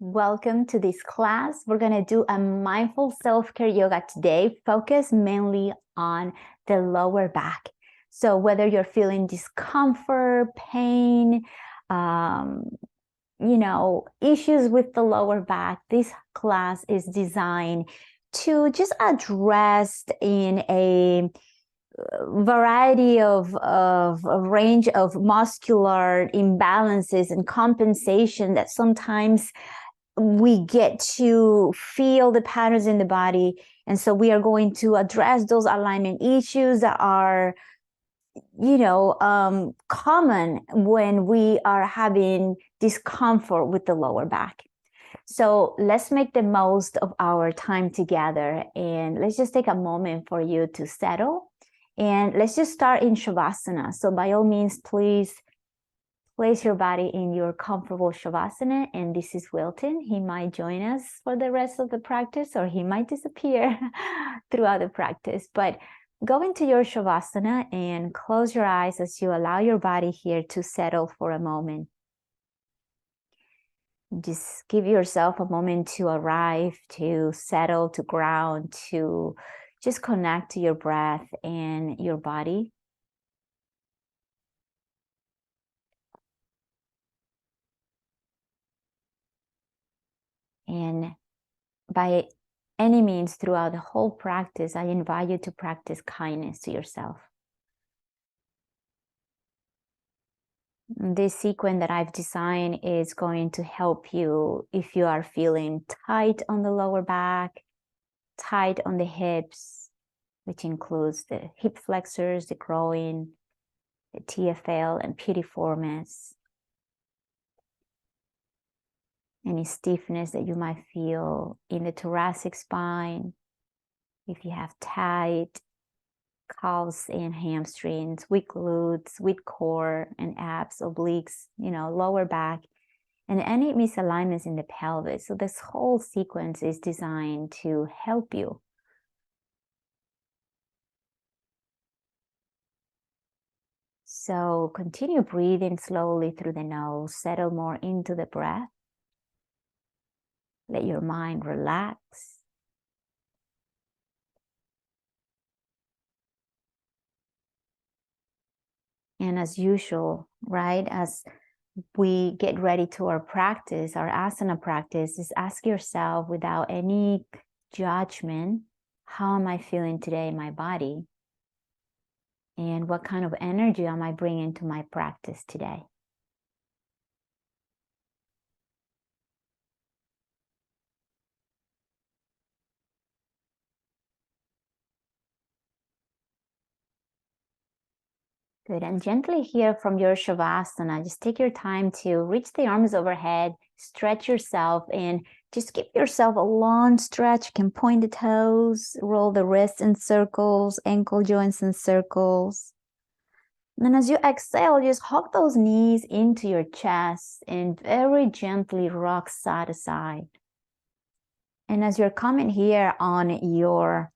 Welcome to this class. We're going to do a mindful self-care yoga today, focus mainly on the lower back. So whether you're feeling discomfort, pain, issues with the lower back, this class is designed to just address in a variety of a range of muscular imbalances and compensation that sometimes we get to feel the patterns in the body. And so we are going to address those alignment issues that are, common when we are having discomfort with the lower back. So let's make the most of our time together, and let's just take a moment for you to settle. And let's just start in Shavasana. So by all means, please place your body in your comfortable Shavasana. And this is Wilton. He might join us for the rest of the practice, or he might disappear throughout the practice. But go into your Shavasana and close your eyes as you allow your body here to settle for a moment. Just give yourself a moment to arrive, to settle, to ground, to just connect to your breath and your body. And by any means, throughout the whole practice, I invite you to practice kindness to yourself. This sequence that I've designed is going to help you if you are feeling tight on the lower back, tight on the hips, which includes the hip flexors, the groin, the TFL and piriformis. Any stiffness that you might feel in the thoracic spine, if you have tight calves and hamstrings, weak glutes, weak core and abs, obliques, lower back, and any misalignments in the pelvis. So this whole sequence is designed to help you. So continue breathing slowly through the nose, settle more into the breath. Let your mind relax. And as usual, right, as we get ready to our practice, our asana practice, is ask yourself without any judgment, how am I feeling today in my body? And what kind of energy am I bringing to my practice today? Good. And gently here from your Shavasana, just take your time to reach the arms overhead, stretch yourself, and just give yourself a long stretch. You can point the toes, roll the wrists in circles, ankle joints in circles. And then as you exhale, just hug those knees into your chest and very gently rock side to side. And as you're coming here on your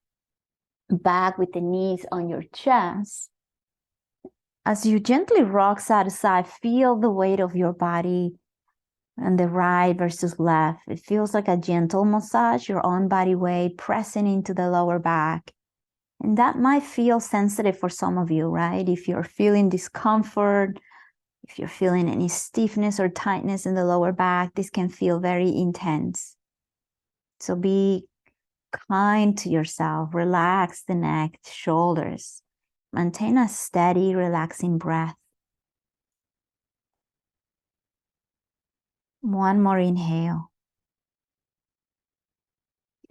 back with the knees on your chest, as you gently rock side to side, feel the weight of your body and the right versus left. It feels like a gentle massage, your own body weight pressing into the lower back. And that might feel sensitive for some of you, right? If you're feeling discomfort, if you're feeling any stiffness or tightness in the lower back, this can feel very intense. So be kind to yourself. Relax the neck, shoulders. Maintain a steady, relaxing breath. One more inhale.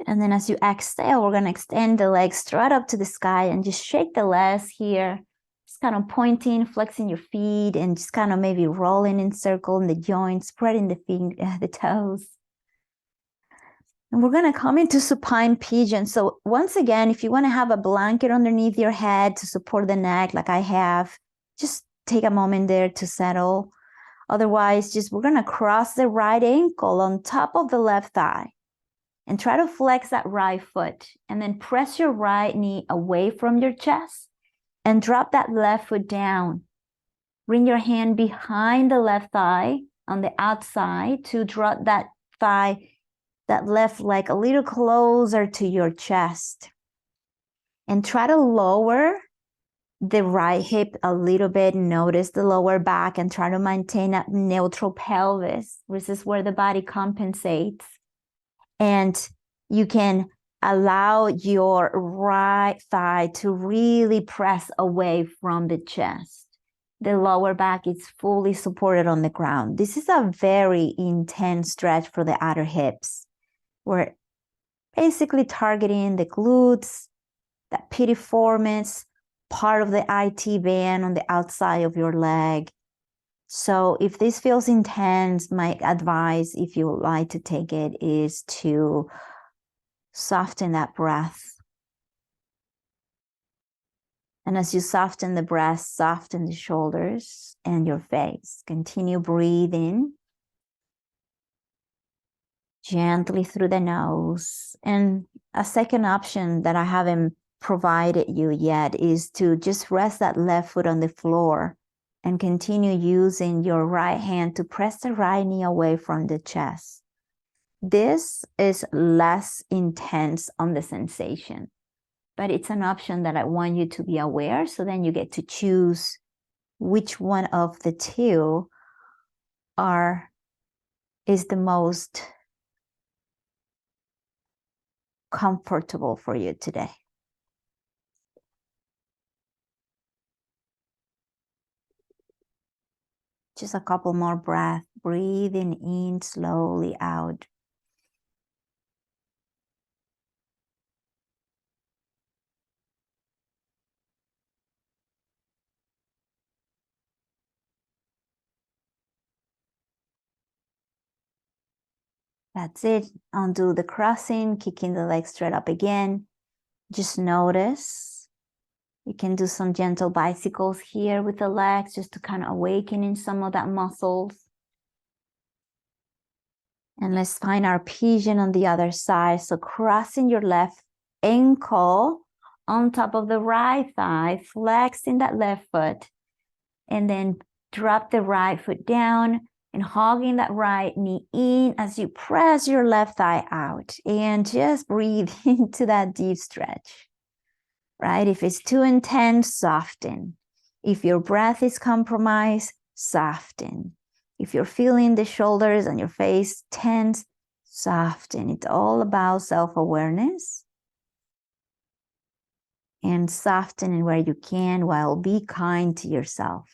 And then as you exhale, we're going to extend the legs straight up to the sky and just shake the legs here. Just kind of pointing, flexing your feet, and just kind of maybe rolling in circle in the joints, spreading the toes. And we're going to come into supine pigeon. So once again, if you want to have a blanket underneath your head to support the neck like I have, just take a moment there to settle. Otherwise, we're going to cross the right ankle on top of the left thigh and try to flex that right foot. And then press your right knee away from your chest and drop that left foot down. Bring your hand behind the left thigh on the outside to drop that thigh, that left leg a little closer to your chest. And try to lower the right hip a little bit. Notice the lower back and try to maintain a neutral pelvis. This is where the body compensates. And you can allow your right thigh to really press away from the chest. The lower back is fully supported on the ground. This is a very intense stretch for the outer hips. We're basically targeting the glutes, that piriformis, part of the IT band on the outside of your leg. So if this feels intense, my advice, if you would like to take it, is to soften that breath. And as you soften the breast, soften the shoulders and your face. Continue breathing gently through the nose. And a second option that I haven't provided you yet is to just rest that left foot on the floor and continue using your right hand to press the right knee away from the chest. This is less intense on the sensation, but it's an option that I want you to be aware, so then you get to choose which one of the two is the most comfortable for you today. Just a couple more breaths, breathing in slowly out. That's it. Undo the crossing, kicking the leg straight up again. Just notice. You can do some gentle bicycles here with the legs just to kind of awaken some of that muscles. And let's find our pigeon on the other side. So crossing your left ankle on top of the right thigh, flexing that left foot, and then drop the right foot down and hugging that right knee in as you press your left thigh out, and just breathe into that deep stretch, right? If it's too intense, soften. If your breath is compromised, soften. If you're feeling the shoulders and your face tense, soften. It's all about self-awareness and softening where you can while be kind to yourself.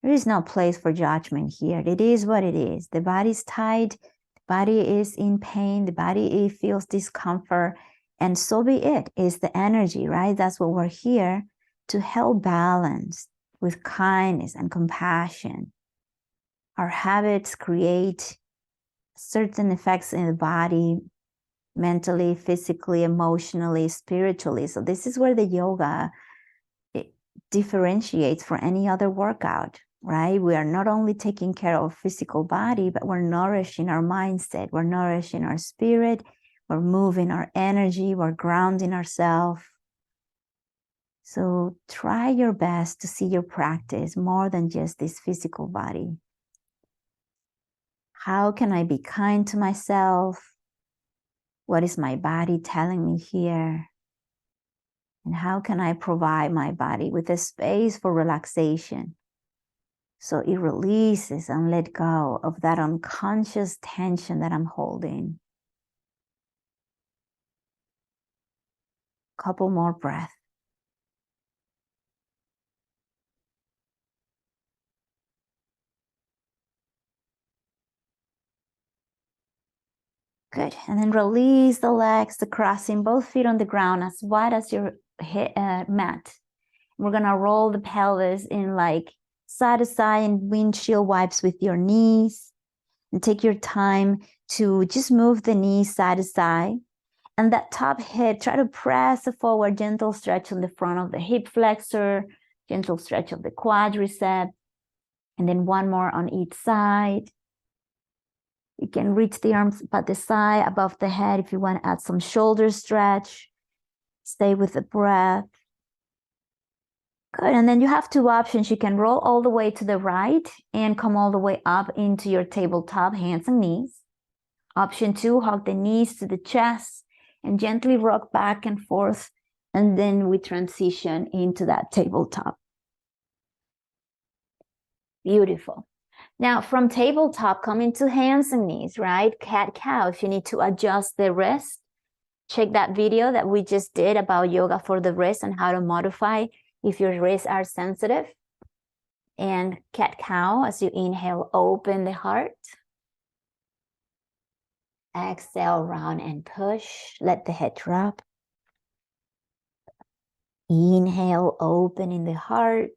There is no place for judgment here. It is what it is. The body's tight, the body is in pain, the body feels discomfort, and so be it. It's the energy, right? That's what we're here to help balance with kindness and compassion. Our habits create certain effects in the body, mentally, physically, emotionally, spiritually. So this is where the yoga differentiates from any other workout, right? We are not only taking care of physical body, but we're nourishing our mindset, we're nourishing our spirit, we're moving our energy, we're grounding ourselves. So try your best to see your practice more than just this physical body. How can I be kind to myself? What is my body telling me here? And how can I provide my body with a space for relaxation so it releases and let go of that unconscious tension that I'm holding? Couple more breaths. Good. And then release the legs, the crossing both feet on the ground as wide as your mat. We're going to roll the pelvis in like side to side and windshield wipes with your knees. And take your time to just move the knees side to side. And that top hip, try to press it forward, gentle stretch on the front of the hip flexor, gentle stretch of the quadricep. And then one more on each side. You can reach the arms by the side, above the head if you want to add some shoulder stretch. Stay with the breath. Good, and then you have two options. You can roll all the way to the right and come all the way up into your tabletop, hands and knees. Option 2, hug the knees to the chest and gently rock back and forth. And then we transition into that tabletop. Beautiful. Now from tabletop, come into hands and knees, right? Cat-cow. If you need to adjust the wrist, check that video that we just did about yoga for the wrist and how to modify if your wrists are sensitive. And cat-cow, as you inhale, open the heart. Exhale, round and push. Let the head drop. Inhale, open in the heart.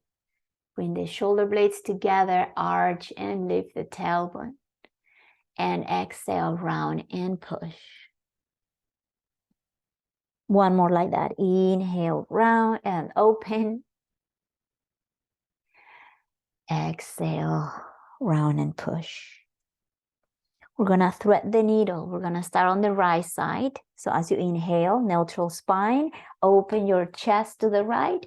Bring the shoulder blades together, arch and lift the tailbone. And exhale, round and push. One more like that. Inhale, round and open. Exhale, round and push. We're going to thread the needle. We're going to start on the right side. So as you inhale, neutral spine, open your chest to the right,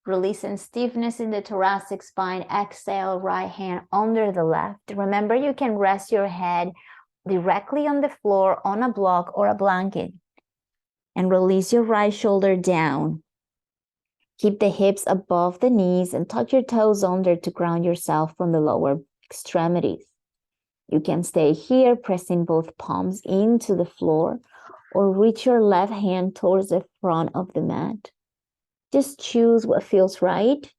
releasing stiffness in the thoracic spine. Exhale, right hand under the left. Remember, you can rest your head directly on the floor, on a block or a blanket. And release your right shoulder down. Keep the hips above the knees and tuck your toes under to ground yourself from the lower extremities. You can stay here, pressing both palms into the floor, or reach your left hand towards the front of the mat. Just choose what feels right.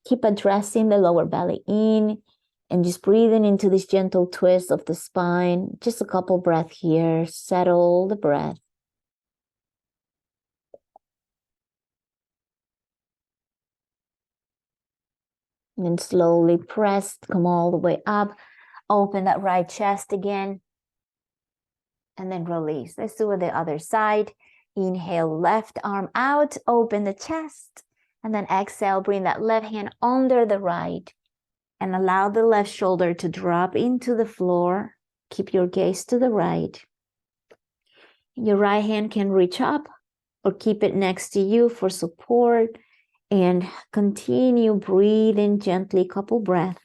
Keep addressing the lower belly in and just breathing into this gentle twist of the spine. Just a couple breaths here. Settle the breath. And then slowly press, come all the way up. Open that right chest again. And then release. Let's do it the other side. Inhale, left arm out, open the chest. And then exhale, bring that left hand under the right. And allow the left shoulder to drop into the floor. Keep your gaze to the right. Your right hand can reach up or keep it next to you for support. And continue breathing gently, couple breaths.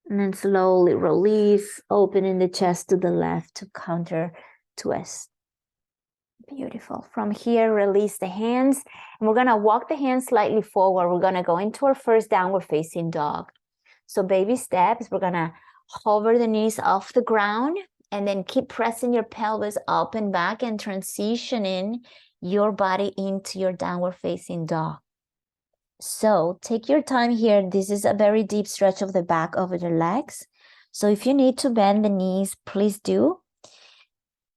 And then slowly release, opening the chest to the left to counter twist. Beautiful. From here, release the hands. And we're going to walk the hands slightly forward. We're going to go into our first downward facing dog. So baby steps, we're going to hover the knees off the ground and then keep pressing your pelvis up and back and transitioning your body into your downward facing dog. So take your time here. This is a very deep stretch of the back of your legs. So if you need to bend the knees, please do.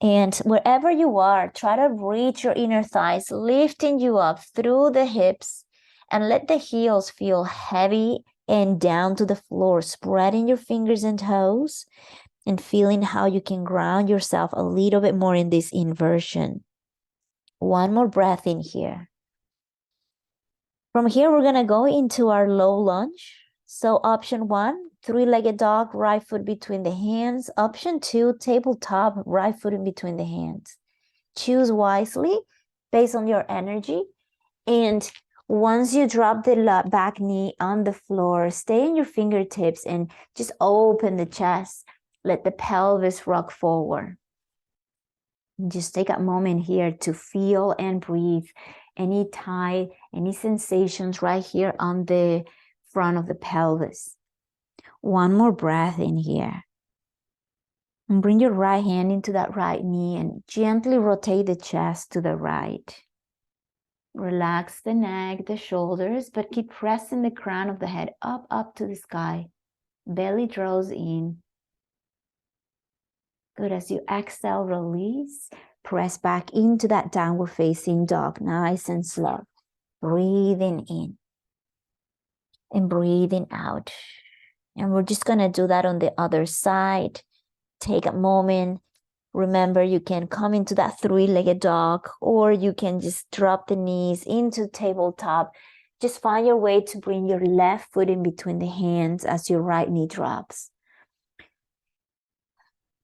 And wherever you are, try to reach your inner thighs, lifting you up through the hips, and let the heels feel heavy and down to the floor, spreading your fingers and toes and feeling how you can ground yourself a little bit more in this inversion. One more breath in here. From here, we're going to go into our low lunge. So option 1, three-legged dog, right foot between the hands. Option 2, tabletop, right foot in between the hands. Choose wisely based on your energy. And once you drop the back knee on the floor, stay in your fingertips and just open the chest. Let the pelvis rock forward. Just take a moment here to feel and breathe any tie, any sensations right here on the front of the pelvis. One more breath in here. And bring your right hand into that right knee and gently rotate the chest to the right. Relax the neck, the shoulders, but keep pressing the crown of the head up to the sky. Belly draws in. Good. As you exhale, release. Press back into that downward facing dog, nice and slow. Breathing in and breathing out. And we're just going to do that on the other side. Take a moment. Remember, you can come into that three-legged dog, or you can just drop the knees into tabletop. Just find your way to bring your left foot in between the hands as your right knee drops.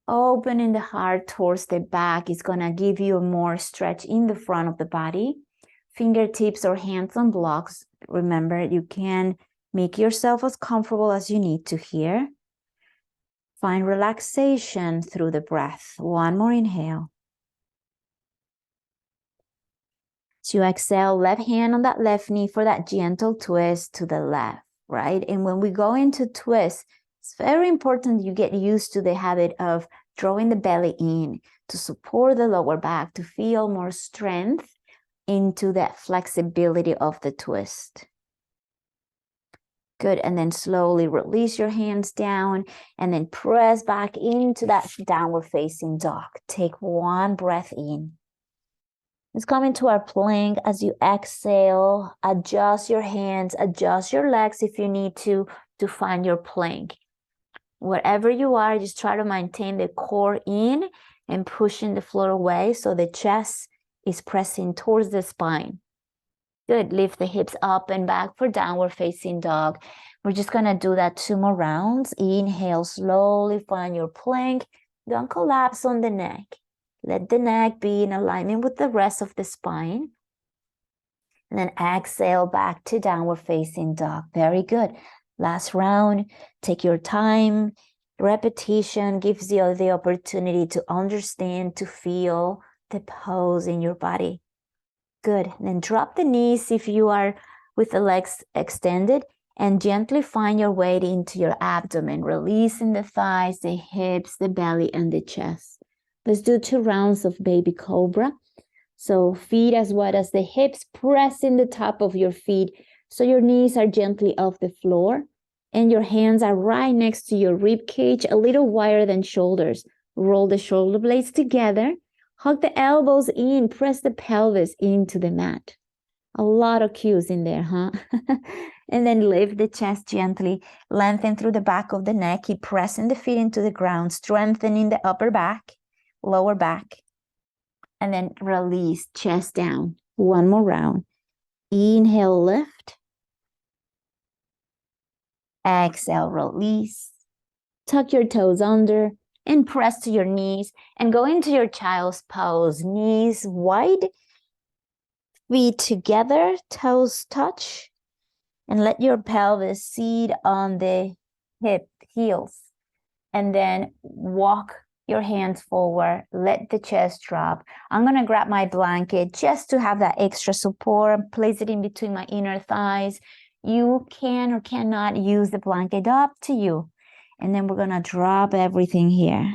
Opening the heart towards the back is going to give you more stretch in the front of the body. fingertips or hands on blocks. Remember, you can make yourself as comfortable as you need to here. Find relaxation through the breath. One more inhale. As you exhale, left hand on that left knee for that gentle twist to the left, right? And when we go into twist, it's very important you get used to the habit of drawing the belly in to support the lower back, to feel more strength into that flexibility of the twist. Good, and then slowly release your hands down and then press back into that downward facing dog. Take one breath in. Let's come into our plank. As you exhale, adjust your hands, adjust your legs if you need to find your plank. Wherever you are, just try to maintain the core in and pushing the floor away so the chest is pressing towards the spine. Good, lift the hips up and back for downward facing dog. We're just gonna do that 2 more rounds. Inhale, slowly find your plank. Don't collapse on the neck. Let the neck be in alignment with the rest of the spine. And then exhale back to downward facing dog. Very good. Last round, take your time. Repetition gives you the opportunity to understand, to feel the pose in your body. Good. And then drop the knees if you are with the legs extended and gently find your weight into your abdomen, releasing the thighs, the hips, the belly, and the chest. Let's do 2 rounds of baby cobra. So feet as wide as the hips, pressing the top of your feet so your knees are gently off the floor and your hands are right next to your rib cage, a little wider than shoulders. Roll the shoulder blades together, hug the elbows in, press the pelvis into the mat. A lot of cues in there, huh? And then lift the chest gently, lengthen through the back of the neck, keep pressing the feet into the ground, strengthening the upper back, lower back, and then release, chest down. 1 more round. Inhale, lift. Exhale, release. Tuck your toes under and press to your knees and go into your child's pose. Knees wide, feet together, toes touch, and let your pelvis seat on the heels. And then walk your hands forward, let the chest drop. I'm gonna grab my blanket just to have that extra support, place it in between my inner thighs. You can or cannot use the blanket, up to you. And then we're gonna drop everything here.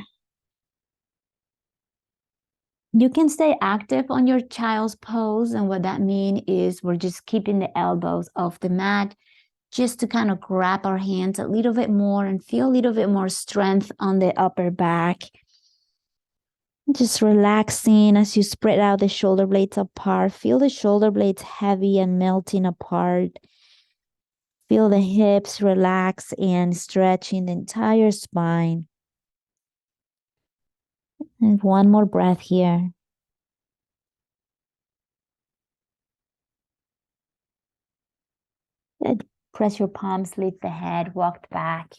You can stay active on your child's pose, and what that means is we're just keeping the elbows off the mat, just to kind of grab our hands a little bit more and feel a little bit more strength on the upper back. Just relaxing as you spread out the shoulder blades apart. Feel the shoulder blades heavy and melting apart. Feel the hips relax and stretching the entire spine. And 1 more breath here. Good. Press your palms, lift the head, walk back.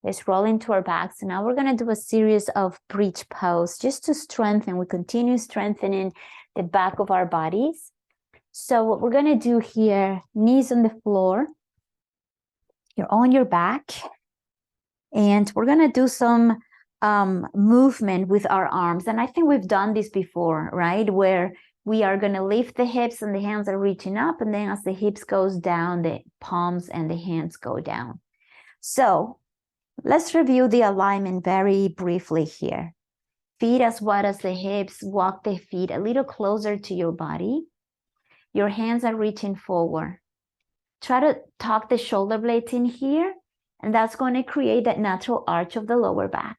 Let's roll into our backs. So now we're going to do a series of bridge pose just to strengthen. We continue strengthening the back of our bodies. So what we're going to do here, knees on the floor. You're on your back. And we're going to do some movement with our arms. And I think we've done this before, right? Where we are going to lift the hips and the hands are reaching up. And then as the hips goes down, the palms and the hands go down. So let's review the alignment very briefly here. Feet as wide as the hips, walk the feet a little closer to your body. Your hands are reaching forward. Try to tuck the shoulder blades in here, and that's going to create that natural arch of the lower back.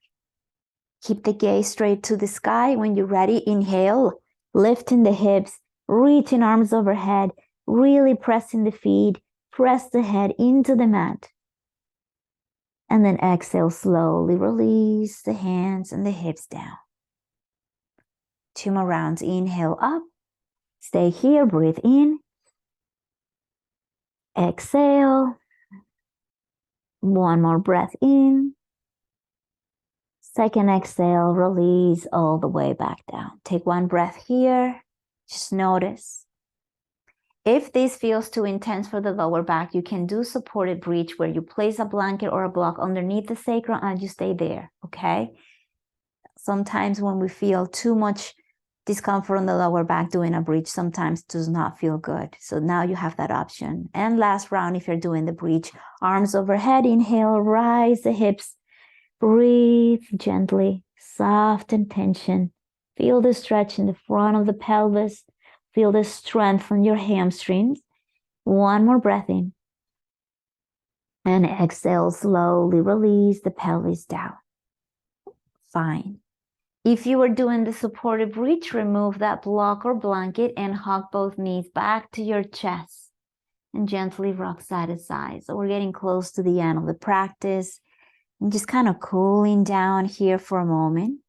Keep the gaze straight to the sky. When you're ready, inhale, lifting the hips, reaching arms overhead, really pressing the feet, press the head into the mat. And then exhale, slowly release the hands and the hips down. 2 more rounds. Inhale up. Stay here. Breathe in. Exhale. 1 more breath in. Second exhale, release all the way back down. Take 1 breath here. Just notice. If this feels too intense for the lower back, you can do supported bridge where you place a blanket or a block underneath the sacrum and you stay there, okay? Sometimes when we feel too much discomfort on the lower back, doing a bridge sometimes does not feel good. So now you have that option. And last round, if you're doing the bridge, arms overhead, inhale, rise the hips, breathe gently, soften tension. Feel the stretch in the front of the pelvis. Feel the strength on your hamstrings. One more breath in. And exhale, slowly release the pelvis down. Fine. If you were doing the supported bridge, remove that block or blanket and hug both knees back to your chest and gently rock side to side. So we're getting close to the end of the practice and just kind of cooling down here for a moment.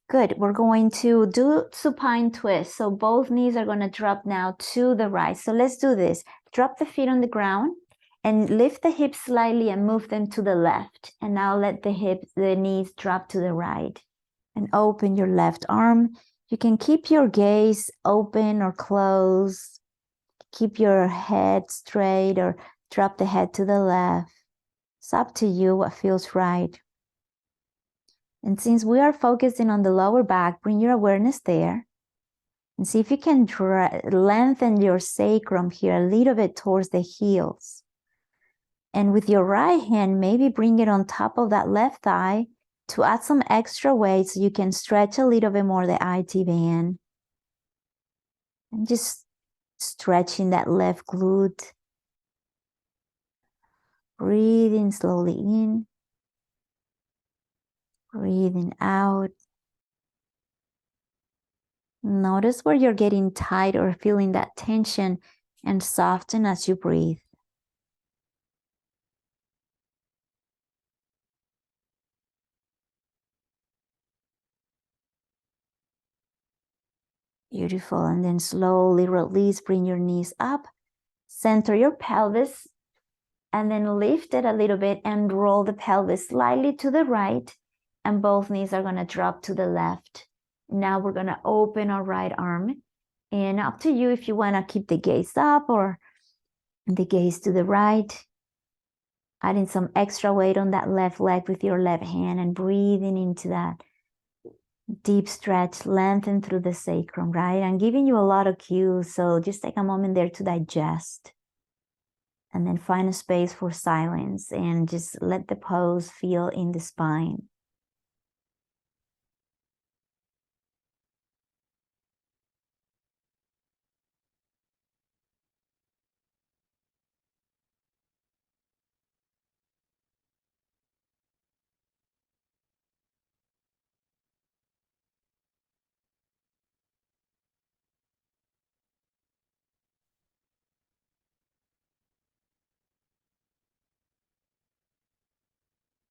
Good. We're going to do supine twist. So both knees are going to drop now to the right. So let's do this. Drop the feet on the ground and lift the hips slightly and move them to the left. And now let the knees drop to the right. And open your left arm. You can keep your gaze open or closed. Keep your head straight or drop the head to the left. It's up to you what feels right. And since we are focusing on the lower back, bring your awareness there and see if you can lengthen your sacrum here a little bit towards the heels. And with your right hand, maybe bring it on top of that left thigh to add some extra weight so you can stretch a little bit more the IT band. And just stretching that left glute. Breathing slowly in. Breathing out. Notice where you're getting tight or feeling that tension and soften as you breathe. Beautiful. And then slowly release, bring your knees up, center your pelvis, and then lift it a little bit and roll the pelvis slightly to the right, and both knees are going to drop to the left. Now we're going to open our right arm, and up to you if you want to keep the gaze up or the gaze to the right. Adding some extra weight on that left leg with your left hand and breathing into that deep stretch, lengthen through the sacrum, right? I'm giving you a lot of cues, so just take a moment there to digest. And then find a space for silence and just let the pose feel in the spine.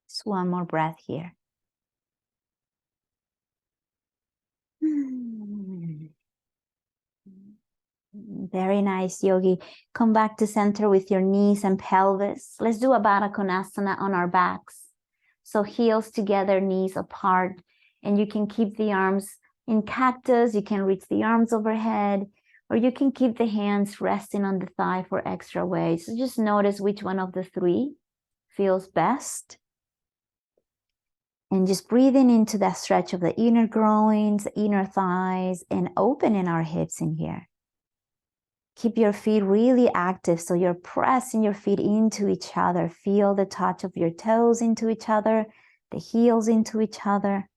Just one more breath here. Very nice, Yogi. Come back to center with your knees and pelvis. Let's do a Baddha Konasana on our backs. So heels together, knees apart, and you can keep the arms in cactus. You can reach the arms overhead, or you can keep the hands resting on the thigh for extra weight. So just notice which one of the three feels best. And just breathing into that stretch of the inner groins, inner thighs, and opening our hips in here. Keep your feet really active, so you're pressing your feet into each other. Feel the touch of your toes into each other, the heels into each other.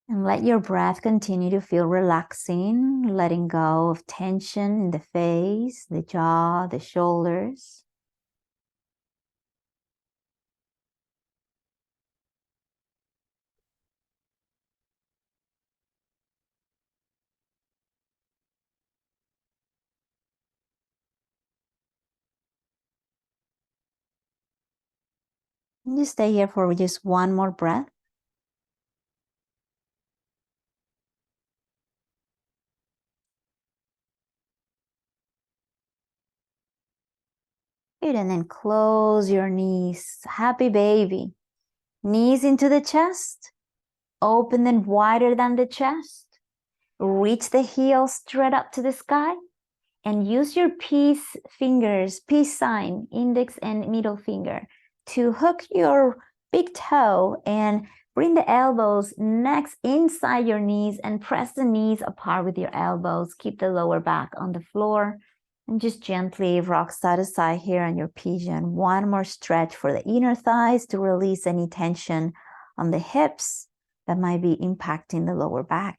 And let your breath continue to feel relaxing, letting go of tension in the face, the jaw, the shoulders. And you stay here for just one more breath. Good, and then close your knees. Happy baby. Knees into the chest. Open them wider than the chest. Reach the heels straight up to the sky. And use your peace fingers, peace sign, index and middle finger, to hook your big toe and bring the elbows next inside your knees and press the knees apart with your elbows. Keep the lower back on the floor and just gently rock side to side here on your pigeon. One more stretch for the inner thighs to release any tension on the hips that might be impacting the lower back.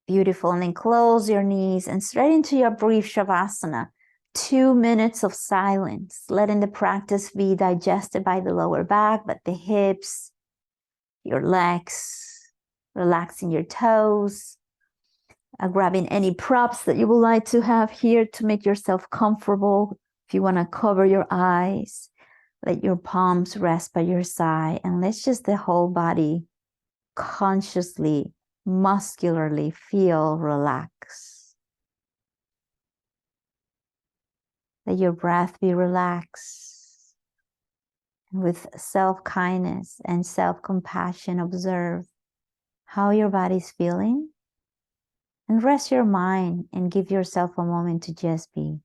Beautiful. And then close your knees and straight into your brief Shavasana. 2 minutes of silence, letting the practice be digested by the lower back, but the hips, your legs, relaxing your toes, grabbing any props that you would like to have here to make yourself comfortable. If you want to cover your eyes, let your palms rest by your side, and let's just the whole body consciously, muscularly feel relaxed. Let your breath be relaxed. And with self-kindness and self-compassion, observe how your body's feeling. And rest your mind and give yourself a moment to just be.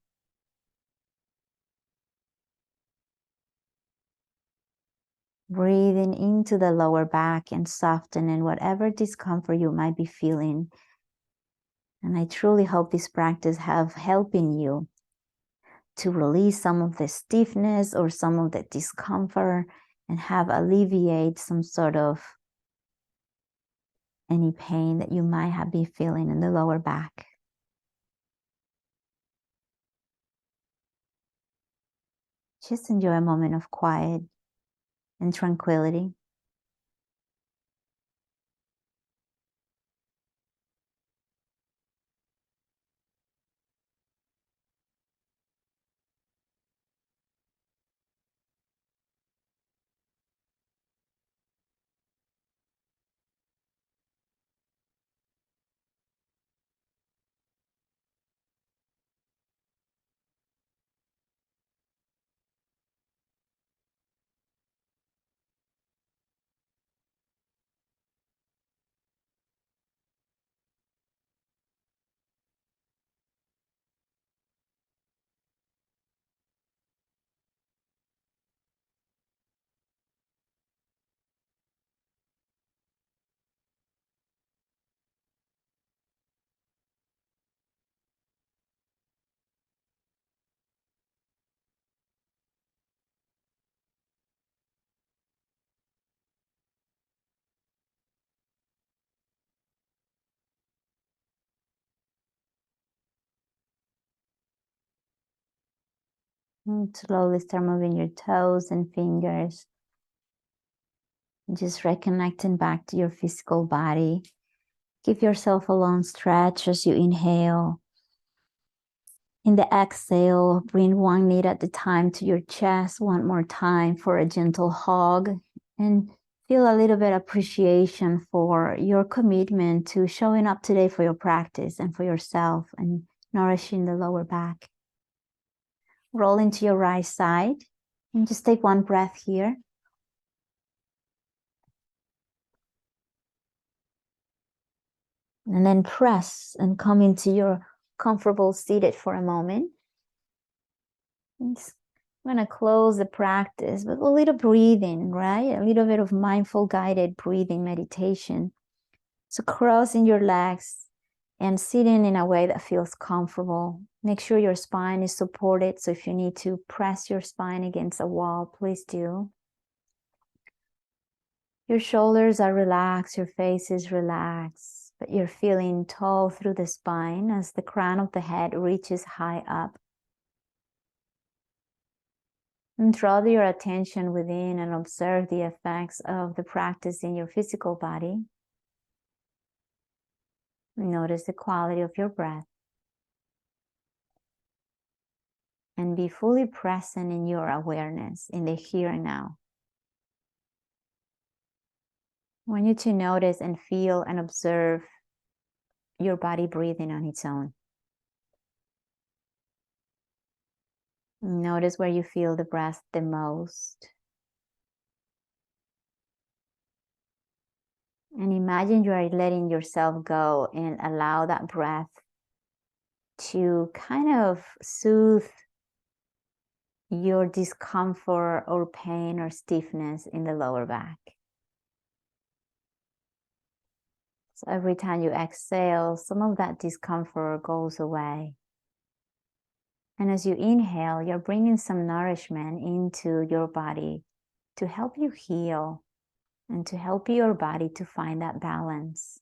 Breathing into the lower back and softening whatever discomfort you might be feeling. And I truly hope this practice have helping you to release some of the stiffness or some of the discomfort and have alleviate some sort of any pain that you might have been feeling in the lower back. Just enjoy a moment of quiet and tranquility. And slowly start moving your toes and fingers. Just reconnecting back to your physical body. Give yourself a long stretch as you inhale. In the exhale, bring one knee at a time to your chest one more time for a gentle hug. And feel a little bit of appreciation for your commitment to showing up today for your practice and for yourself and nourishing the lower back. Roll into your right side and just take one breath here. And then press and come into your comfortable seated for a moment. I'm going to close the practice with a little breathing, right? A little bit of mindful guided breathing meditation. So crossing your legs and sitting in a way that feels comfortable. Make sure your spine is supported. So if you need to press your spine against a wall, please do. Your shoulders are relaxed, your face is relaxed, but you're feeling tall through the spine as the crown of the head reaches high up. And draw your attention within and observe the effects of the practice in your physical body. Notice the quality of your breath. And be fully present in your awareness, in the here and now. I want you to notice and feel and observe your body breathing on its own. Notice where you feel the breath the most. And imagine you are letting yourself go and allow that breath to kind of soothe your discomfort or pain or stiffness in the lower back. So every time you exhale, some of that discomfort goes away. And as you inhale, you're bringing some nourishment into your body to help you heal and to help your body to find that balance.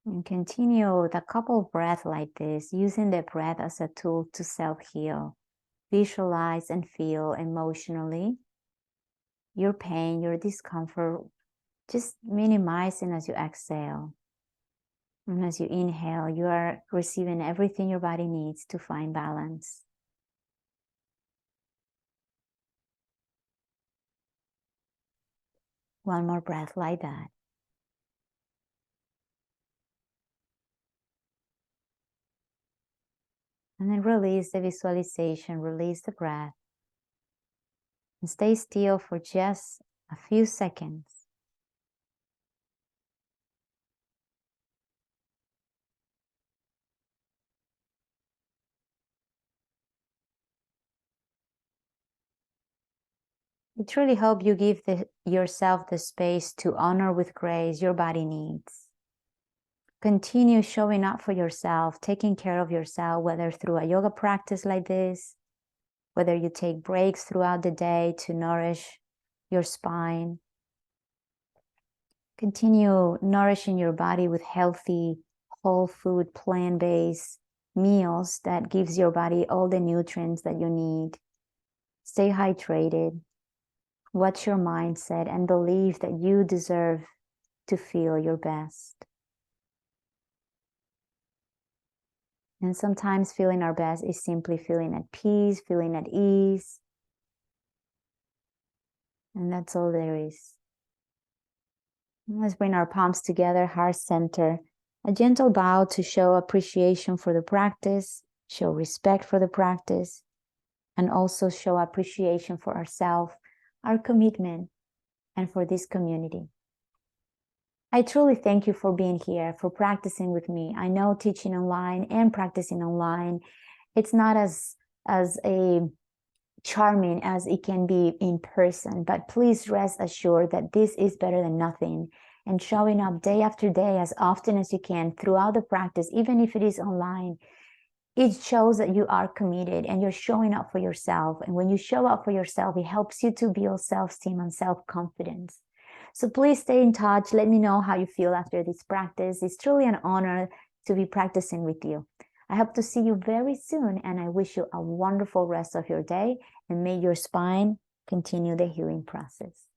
And continue with a couple of breaths like this, using the breath as a tool to self-heal. Visualize and feel emotionally your pain, your discomfort, just minimizing as you exhale. And as you inhale, you are receiving everything your body needs to find balance. One more breath like that. And then release the visualization, release the breath. And stay still for just a few seconds. I truly hope you give yourself the space to honor with grace your body needs. Continue showing up for yourself, taking care of yourself, whether through a yoga practice like this, whether you take breaks throughout the day to nourish your spine. Continue nourishing your body with healthy, whole food, plant-based meals that gives your body all the nutrients that you need. Stay hydrated. Watch your mindset and believe that you deserve to feel your best. And sometimes feeling our best is simply feeling at peace, feeling at ease. And that's all there is. Let's bring our palms together, heart center. A gentle bow to show appreciation for the practice, show respect for the practice, and also show appreciation for ourselves, our commitment, and for this community. I truly thank you for being here, for practicing with me. I know teaching online and practicing online, it's not as charming as it can be in person, but please rest assured that this is better than nothing. And showing up day after day as often as you can throughout the practice, even if it is online, it shows that you are committed and you're showing up for yourself. And when you show up for yourself, it helps you to build self-esteem and self-confidence. So please stay in touch. Let me know how you feel after this practice. It's truly an honor to be practicing with you. I hope to see you very soon, and I wish you a wonderful rest of your day, and may your spine continue the healing process.